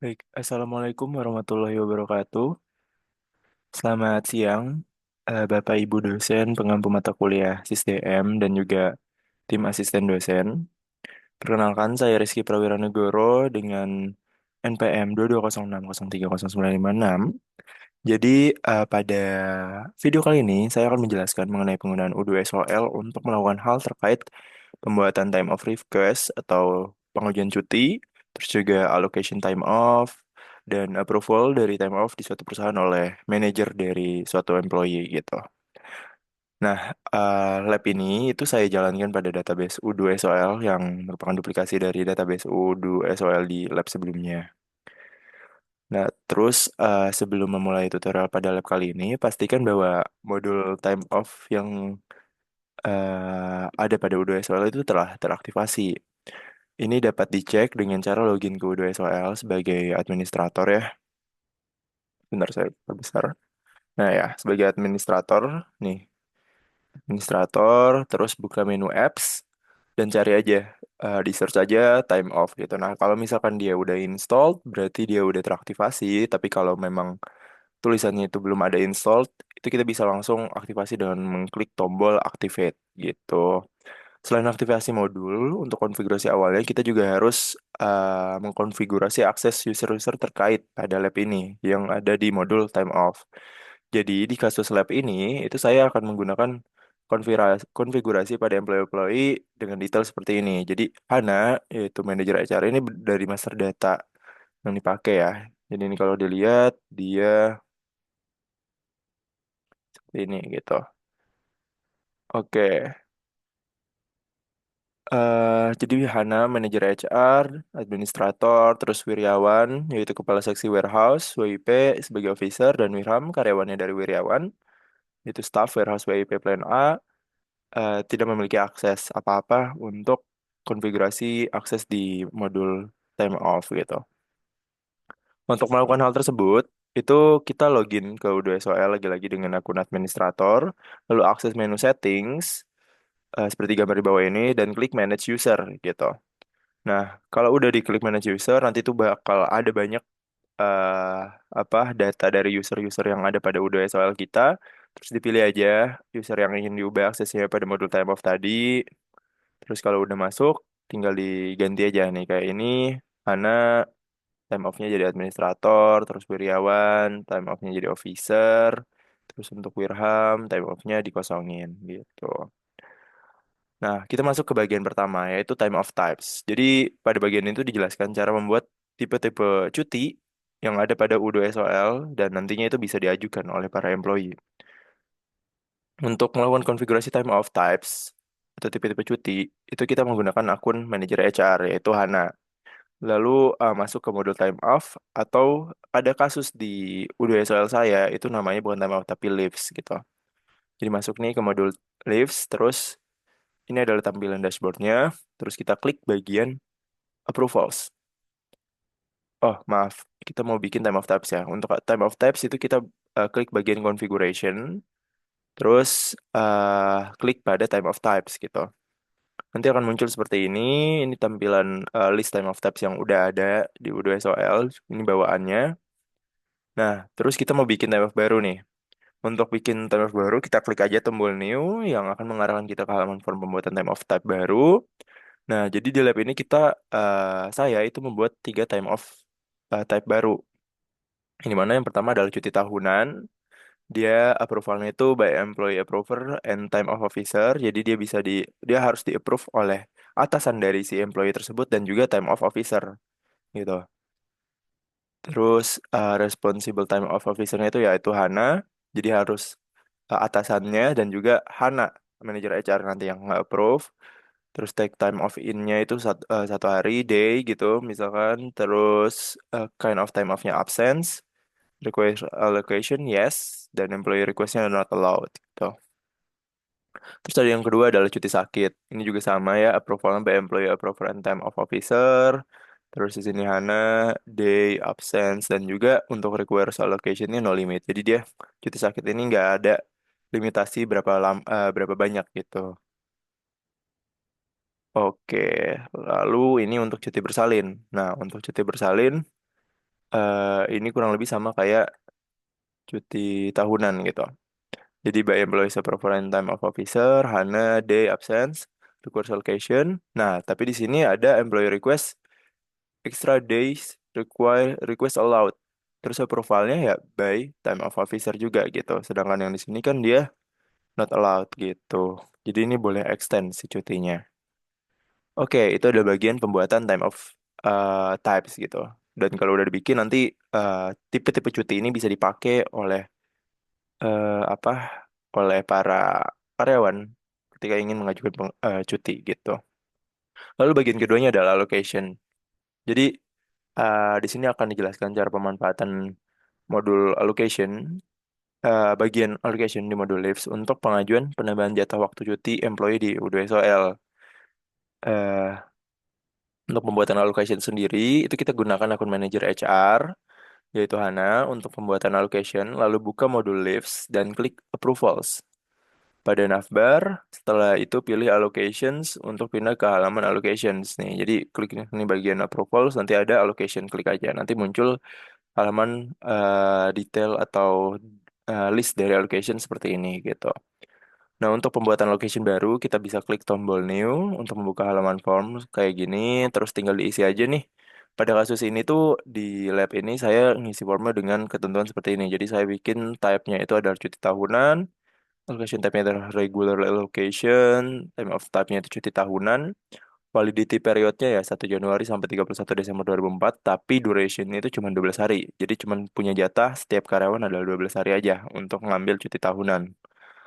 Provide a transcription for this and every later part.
Baik, Assalamualaikum warahmatullahi wabarakatuh. Selamat siang, Bapak Ibu dosen, pengampu mata kuliah SISDM, dan juga tim asisten dosen. Perkenalkan, saya Rizky Prawiranegoro dengan NPM 220603096. Jadi, pada video kali ini, saya akan menjelaskan mengenai penggunaan U2SOL untuk melakukan hal terkait pembuatan time of request atau pengujian cuti, terus juga allocation time off, dan approval dari time off di suatu perusahaan oleh manajer dari suatu employee gitu. Nah, lab ini itu saya jalankan pada database U2SOL yang merupakan duplikasi dari database U2SOL di lab sebelumnya. Nah, terus sebelum memulai tutorial pada lab kali ini, pastikan bahwa modul time off yang ada pada U2SOL itu telah teraktivasi. Ini dapat dicek dengan cara login ke U2SOL sebagai administrator ya. Bentar saya perbesar. Nah ya, sebagai administrator, nih, administrator, terus buka menu apps, dan cari aja, di search aja time off gitu. Nah, kalau misalkan dia udah installed, berarti dia udah teraktivasi, tapi kalau memang tulisannya itu belum ada installed, itu kita bisa langsung aktivasi dengan mengklik tombol activate gitu. Selain aktivasi modul, untuk konfigurasi awalnya kita juga harus mengkonfigurasi akses user-user terkait pada lab ini yang ada di modul time off. Jadi di kasus lab ini, itu saya akan menggunakan konfigurasi pada employee-employee dengan detail seperti ini. Jadi Hana, yaitu manajer HR ini dari master data yang dipakai ya. Jadi ini kalau dilihat, dia ini gitu. Oke. Jadi Hana, manajer HR, administrator, terus Wiryawan, yaitu kepala seksi warehouse, WIP sebagai officer, dan Wirham, karyawannya dari Wiryawan, itu staff warehouse WIP plan A, tidak memiliki akses apa-apa untuk konfigurasi akses di modul time off gitu. Untuk melakukan hal tersebut, itu kita login ke U2SOL lagi-lagi dengan akun administrator, lalu akses menu settings, seperti gambar di bawah ini, dan klik manage user gitu. Nah, kalau udah diklik manage user, nanti tuh bakal ada banyak eh data dari user-user yang ada pada U2SOL kita. Terus dipilih aja user yang ingin diubah aksesnya pada modul time off tadi. Terus kalau udah masuk, tinggal diganti aja nih kayak ini. Hana time off-nya jadi administrator, terus Wiryawan time off-nya jadi officer. Terus untuk Wirham time off-nya dikosongin gitu. Nah, kita masuk ke bagian pertama, yaitu time of types. Jadi, pada bagian itu dijelaskan cara membuat tipe-tipe cuti yang ada pada U2SOL dan nantinya itu bisa diajukan oleh para employee. Untuk melakukan konfigurasi time of types atau tipe-tipe cuti, itu kita menggunakan akun manajer HR, yaitu Hana. Lalu masuk ke modul time off atau pada kasus di U2SOL saya, itu namanya bukan time off tapi leaves gitu. Jadi masuk nih ke modul leaves, terus ini adalah tampilan dashboardnya. Terus kita klik bagian approvals. Oh, maaf. Kita mau bikin time of types ya. Untuk time of types itu kita klik bagian configuration. Terus klik pada time of types gitu. Nanti akan muncul seperti ini. Ini tampilan list time of types yang udah ada di U2SOL. Ini bawaannya. Nah, terus kita mau bikin time of baru nih. Untuk bikin time of baru, kita klik aja tombol new yang akan mengarahkan kita ke halaman form pembuatan time of type baru. Nah, jadi di lab ini saya itu membuat 3 time off type baru. Ini mana yang pertama adalah cuti tahunan. Dia approvalnya itu by employee approver and time off officer. Jadi dia harus di approve oleh atasan dari si employee tersebut dan juga time off officer gitu. Terus responsible time off officer-nya itu yaitu Hana. Jadi harus atasannya dan juga Hana, manajer HR nanti yang nge-approve. Terus take time off in-nya itu 1 hari, day gitu misalkan. Terus kind of time off-nya absence. Request allocation, yes. Dan employee request-nya not allowed gitu. Terus ada yang kedua adalah cuti sakit. Ini juga sama ya, approval by employee approval and time off officer. Terus di sini Hana, day, absence, dan juga untuk request allocation-nya no limit. Jadi dia cuti sakit ini nggak ada limitasi berapa banyak gitu. Oke, lalu ini untuk cuti bersalin. Nah, untuk cuti bersalin, ini kurang lebih sama kayak cuti tahunan gitu. Jadi by employees approval and time of officer, HANA, day, absence, request allocation. Nah, tapi di sini ada employee request extra days request allowed. Terus approvalnya ya by time of officer juga gitu. Sedangkan yang di sini kan dia not allowed gitu. Jadi ini boleh extend si cutinya. Oke, itu ada bagian pembuatan time of types gitu. Dan kalau udah dibikin nanti eh, tipe-tipe cuti ini bisa dipakai oleh apa? Oleh para karyawan ketika ingin mengajukan cuti gitu. Lalu bagian keduanya adalah allocation. Jadi di sini akan dijelaskan cara pemanfaatan modul allocation, bagian allocation di modul leaves untuk pengajuan penambahan jatah waktu cuti employee di U2SOL. Eh, untuk pembuatan allocation sendiri, itu kita gunakan akun manager HR, yaitu Hana, untuk pembuatan allocation, lalu buka modul leaves dan klik approvals. Pada navbar, setelah itu pilih allocations untuk pindah ke halaman allocations nih. Jadi klik ini bagian approvals, nanti ada allocation, klik aja. Nanti muncul halaman detail atau list dari allocation seperti ini gitu. Nah, untuk pembuatan location baru, kita bisa klik tombol new untuk membuka halaman form kayak gini, terus tinggal diisi aja nih. Pada kasus ini tuh di lab ini saya ngisi formnya dengan ketentuan seperti ini. Jadi saya bikin type-nya itu adalah cuti tahunan, allocation type-nya adalah regular allocation, time of type-nya itu cuti tahunan, validity periodnya ya 1 Januari sampai 31 Desember 2004, tapi duration itu cuma 12 hari. Jadi cuma punya jatah setiap karyawan adalah 12 hari aja untuk ngambil cuti tahunan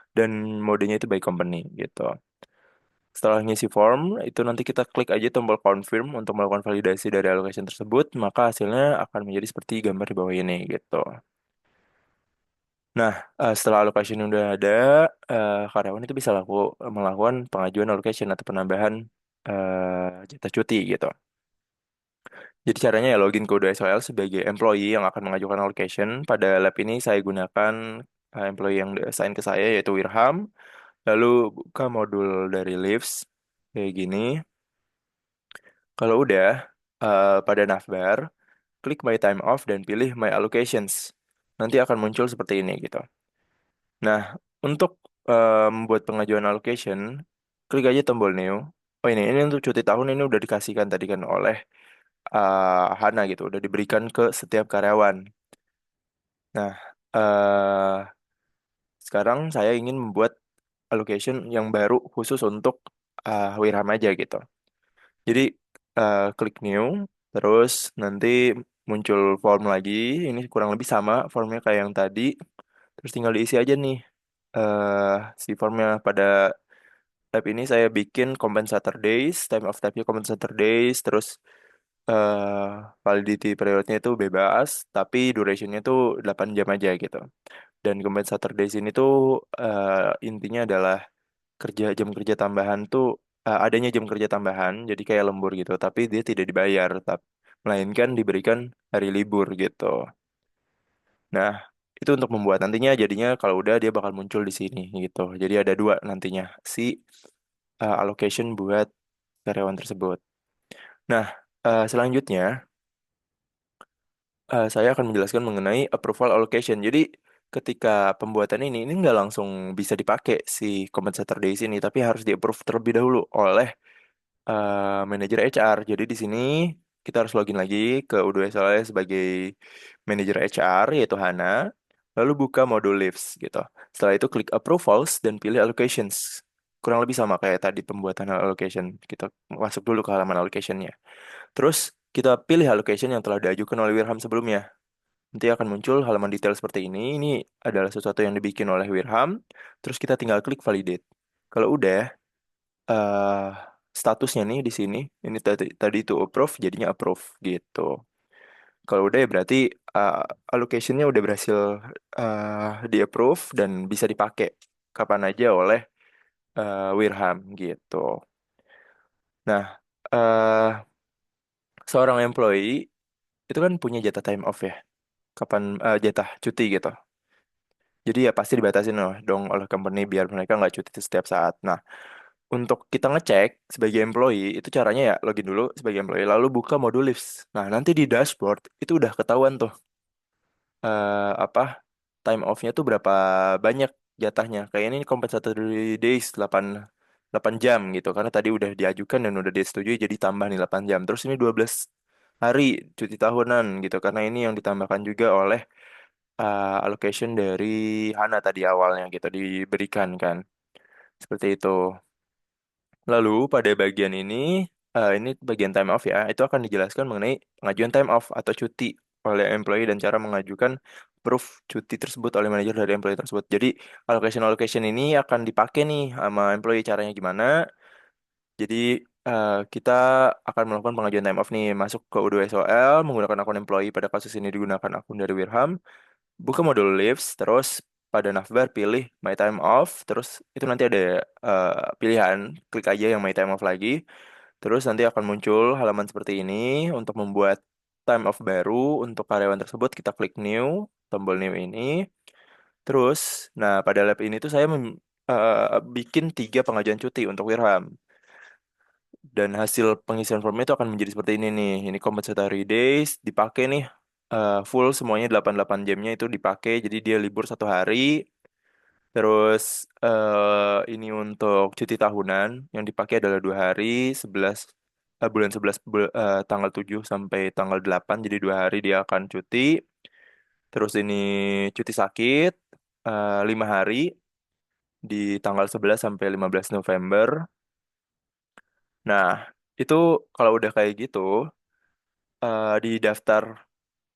dan modenya itu by company gitu. Setelah ngisi form, itu nanti kita klik aja tombol confirm untuk melakukan validasi dari allocation tersebut, maka hasilnya akan menjadi seperti gambar di bawah ini gitu. Nah, setelah allocation udah ada, karyawan itu bisa melakukan pengajuan allocation atau penambahan jatah cuti gitu. Jadi caranya ya login ke UDSOL sebagai employee yang akan mengajukan allocation. Pada lab ini saya gunakan employee yang assign ke saya yaitu Wirham. Lalu buka modul dari Leaves kayak gini. Kalau udah pada navbar, klik My Time Off dan pilih My Allocations. Nanti akan muncul seperti ini gitu. Nah, untuk membuat pengajuan allocation, klik aja tombol New. Oh ini untuk cuti tahun ini udah dikasihkan tadi kan oleh Hana gitu, udah diberikan ke setiap karyawan. Nah, sekarang saya ingin membuat allocation yang baru khusus untuk Wirham aja gitu. Jadi klik new, terus nanti muncul form lagi. Ini kurang lebih sama formnya kayak yang tadi. Terus tinggal diisi aja nih eh si formnya. Pada tab ini saya bikin compensator days, time of type-nya compensator days, terus eh validity periodnya itu bebas, tapi durationnya itu 8 jam aja gitu. Dan compensator days ini tuh intinya adalah jam kerja tambahan tuh adanya jam kerja tambahan jadi kayak lembur gitu tapi dia tidak dibayar melainkan diberikan hari libur gitu. Nah, itu untuk membuat nantinya jadinya kalau udah dia bakal muncul di sini gitu. Jadi ada dua nantinya si allocation buat karyawan tersebut. Nah, selanjutnya saya akan menjelaskan mengenai approval allocation. Jadi ketika pembuatan ini nggak langsung bisa dipakai si compensator days ini, tapi harus di-approve terlebih dahulu oleh manajer HR. Jadi di sini kita harus login lagi ke U2SLS sebagai manajer HR yaitu Hana, lalu buka modul Leaves gitu. Setelah itu klik Approvals dan pilih Allocations. Kurang lebih sama kayak tadi pembuatan allocation. Kita masuk dulu ke halaman allocationnya. Terus kita pilih allocation yang telah diajukan oleh Wirham sebelumnya. Nanti akan muncul halaman detail seperti ini. Ini adalah sesuatu yang dibikin oleh Wirham. Terus kita tinggal klik validate. Kalau udah, eh statusnya nih di sini, ini tadi itu approve, jadinya approve gitu. Kalau udah ya berarti eh, allocationnya udah berhasil di approve dan bisa dipakai kapan aja oleh Wirham gitu. Nah, seorang employee itu kan punya jatah time off ya, kapan jatah cuti gitu. Jadi ya pasti dibatasin loh dong oleh company biar mereka nggak cuti setiap saat. Nah, Untuk kita ngecek sebagai employee itu caranya ya login dulu sebagai employee lalu buka modul Leaves. Nah, nanti di dashboard itu udah ketahuan tuh apa time off-nya tuh berapa banyak jatahnya. Kayak ini compensatory days 8 jam gitu karena tadi udah diajukan dan udah disetujui jadi tambah nih 8 jam. Terus ini 12 hari cuti tahunan gitu karena ini yang ditambahkan juga oleh allocation dari Hana tadi awalnya gitu diberikan kan. Seperti itu. Lalu pada bagian ini bagian time off ya, itu akan dijelaskan mengenai pengajuan time off atau cuti oleh employee dan cara mengajukan proof cuti tersebut oleh manajer dari employee tersebut. Jadi allocation ini akan dipakai nih sama employee caranya gimana? Jadi kita akan melakukan pengajuan time off nih, masuk ke U2SOL menggunakan akun employee pada kasus ini digunakan akun dari Wirham, buka modul Leaves, terus pada navbar pilih My Time Off, terus itu nanti ada pilihan, klik aja yang My Time Off lagi, terus nanti akan muncul halaman seperti ini untuk membuat time off baru untuk karyawan tersebut, kita klik New, tombol New ini, terus, nah pada lab ini tuh saya bikin 3 pengajuan cuti untuk Wirham, dan hasil pengisian form itu akan menjadi seperti ini nih, ini compensatory days, dipakai nih, full semuanya 88 jamnya itu dipakai jadi dia libur 1 hari. Terus ini untuk cuti tahunan yang dipakai adalah 2 hari, 11 bulan 11 tanggal 7 sampai tanggal 8 jadi 2 hari dia akan cuti. Terus ini cuti sakit 5 hari di tanggal 11 sampai 15 November. Nah, itu kalau udah kayak gitu di daftar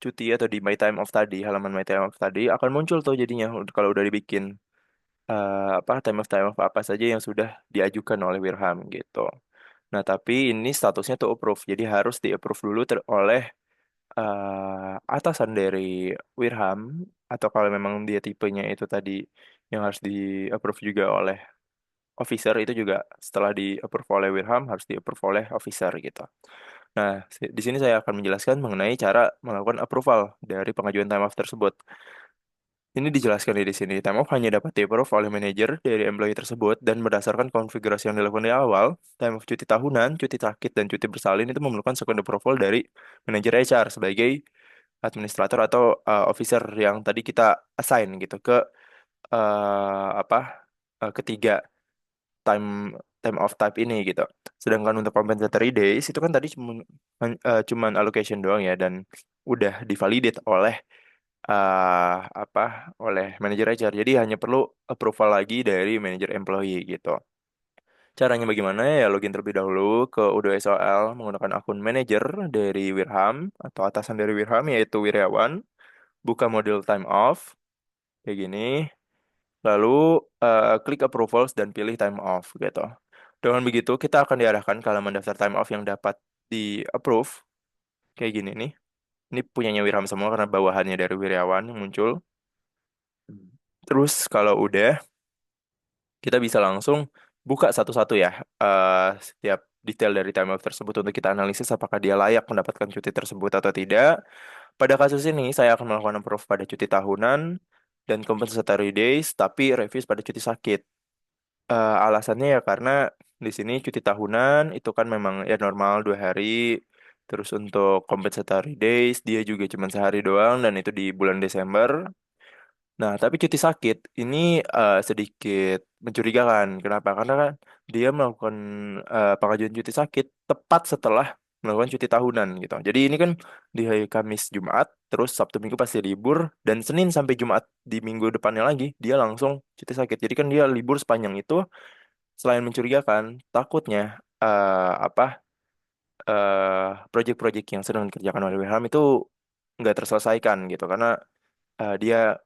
cuti atau di My Time Off tadi, halaman My Time Off tadi akan muncul tuh jadinya kalau udah dibikin apa time off apa saja yang sudah diajukan oleh Wirham gitu. Nah, tapi ini statusnya tuh approve. Jadi harus di-approve dulu oleh atasan dari Wirham atau kalau memang dia tipenya itu tadi yang harus di-approve juga oleh officer itu juga setelah di-approve oleh Wirham harus di-approve oleh officer gitu. Nah, di sini saya akan menjelaskan mengenai cara melakukan approval dari pengajuan time off tersebut. Ini dijelaskan di sini. Time off hanya dapat di-approve oleh manajer dari employee tersebut dan berdasarkan konfigurasi yang dilakukan di awal, time off cuti tahunan, cuti sakit, dan cuti bersalin itu memerlukan second approval dari manajer HR sebagai administrator atau officer yang tadi kita assign gitu ke apa ketiga time time off type ini gitu. Sedangkan untuk compensatory days itu kan tadi cuman allocation doang ya dan udah divalidate oleh apa oleh manajer HR. Jadi hanya perlu approval lagi dari manajer employee gitu. Caranya bagaimana ya login terlebih dahulu ke U2SOL menggunakan akun manajer dari Wirham atau atasan dari Wirham yaitu Wiryawan, buka modul time off kayak gini, lalu klik approvals dan pilih time off gitu. Dengan begitu kita akan diarahkan ke halaman daftar time off yang dapat di approve kayak gini nih. Ini punyanya Wirham semua karena bawahannya dari Wiryawan yang muncul. Terus kalau udah, kita bisa langsung buka satu-satu ya setiap detail dari time off tersebut untuk kita analisis apakah dia layak mendapatkan cuti tersebut atau tidak. Pada kasus ini, saya akan melakukan approve pada cuti tahunan dan compensatory days, tapi reviews pada cuti sakit. Alasannya ya karena di sini cuti tahunan itu kan memang ya normal 2 hari. Terus untuk compensatory days dia juga cuma sehari doang dan itu di bulan Desember. Nah, tapi cuti sakit ini sedikit mencurigakan. Kenapa? Karena kan dia melakukan pengajuan cuti sakit tepat setelah melakukan cuti tahunan gitu. Jadi ini kan di hari Kamis Jumat, terus Sabtu Minggu pasti libur, dan Senin sampai Jumat di minggu depannya lagi dia langsung cuti sakit. Jadi kan dia libur sepanjang itu. Selain mencurigakan, takutnya apa proyek-proyek yang sedang dikerjakan oleh Wilhelm itu nggak terselesaikan gitu karena dia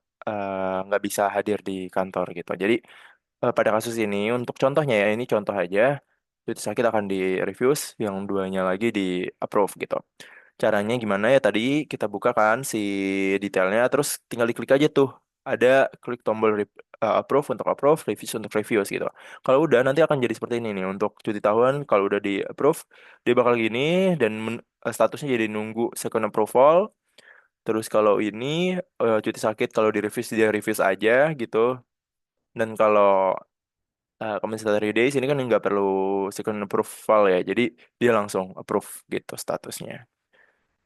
nggak bisa hadir di kantor gitu. Jadi pada kasus ini untuk contohnya ya ini contoh aja cuti sakit akan di reviews yang duanya lagi di approve gitu. Caranya gimana ya tadi kita buka kan si detailnya terus tinggal diklik aja tuh. Ada klik tombol approve untuk approve, reviews untuk reviews gitu. Kalau udah nanti akan jadi seperti ini nih untuk cuti tahunan kalau udah di approve dia bakal gini dan statusnya jadi nunggu second approval. Terus kalau ini cuti sakit kalau di reviews dia reviews aja gitu. Dan kalau compensatory days ini kan nggak perlu second approval ya, jadi dia langsung approve gitu statusnya.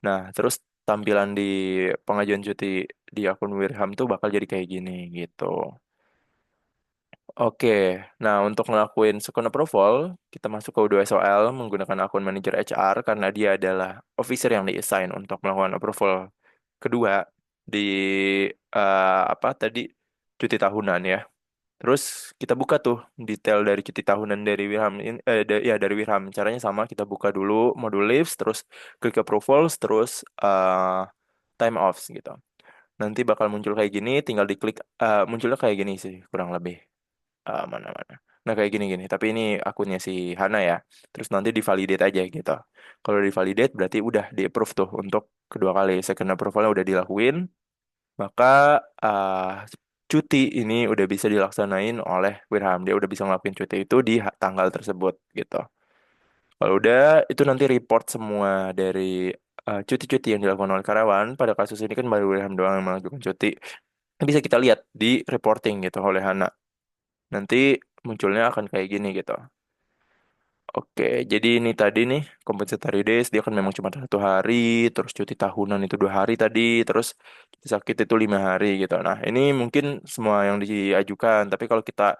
Nah, terus tampilan di pengajuan cuti di akun Wirham tuh bakal jadi kayak gini gitu. Oke, nah untuk ngelakuin second approval, kita masuk ke U2SOL menggunakan akun manager HR karena dia adalah officer yang di-assign untuk melakukan approval kedua di apa tadi cuti tahunan ya. Terus kita buka tuh detail dari cuti tahunan dari Wirham ya dari Wirham. Caranya sama, kita buka dulu modul leaves, terus klik approvals, terus time offs gitu. Nanti bakal muncul kayak gini, tinggal diklik munculnya kayak gini sih kurang lebih. Mana-mana. Nah kayak gini-gini. Tapi ini akunnya si Hana ya. Terus nanti divalidate aja gitu. Kalau divalidate berarti udah di-approve tuh untuk kedua kali. Second approvalnya udah dilakuin, maka cuti ini udah bisa dilaksanain oleh Wirham. Dia udah bisa ngelakuin cuti itu di tanggal tersebut gitu. Kalau udah, itu nanti report semua dari cuti-cuti yang dilakukan oleh karyawan. Pada kasus ini kan baru Wirham doang yang mengajukan cuti. Bisa kita lihat di reporting gitu oleh Hana. Nanti munculnya akan kayak gini gitu. Oke, jadi ini tadi nih compensatory days dia kan memang cuma 1 hari, terus cuti tahunan itu 2 hari tadi, terus cuti sakit itu 5 hari gitu. Nah ini mungkin semua yang diajukan, tapi kalau kita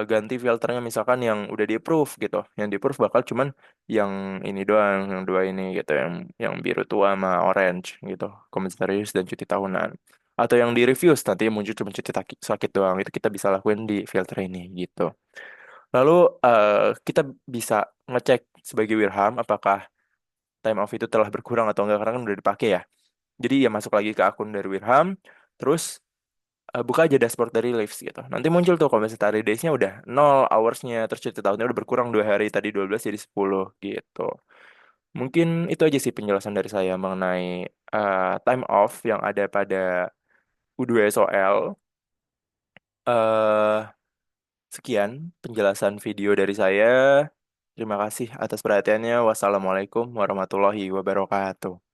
ganti filternya misalkan yang udah di approve gitu, yang di approve bakal cuman yang ini doang, yang dua ini gitu, yang biru tua sama orange gitu, compensatory days dan cuti tahunan. Atau yang di refuse nanti muncul cuma cuti sakit doang, itu kita bisa lakuin di filter ini gitu. Lalu kita bisa ngecek sebagai Wirham apakah time off itu telah berkurang atau enggak karena kan udah dipakai ya. Jadi ya masuk lagi ke akun dari Wirham, terus buka aja dashboard dari Leaves gitu. Nanti muncul tuh kalau misalnya tadi days-nya udah 0 hoursnya, terus cuti tahunnya udah berkurang 2 hari, tadi 12 jadi 10 gitu. Mungkin itu aja sih penjelasan dari saya mengenai time off yang ada pada U2SOL. eh Sekian penjelasan video dari saya. Terima kasih atas perhatiannya. Wassalamualaikum warahmatullahi wabarakatuh.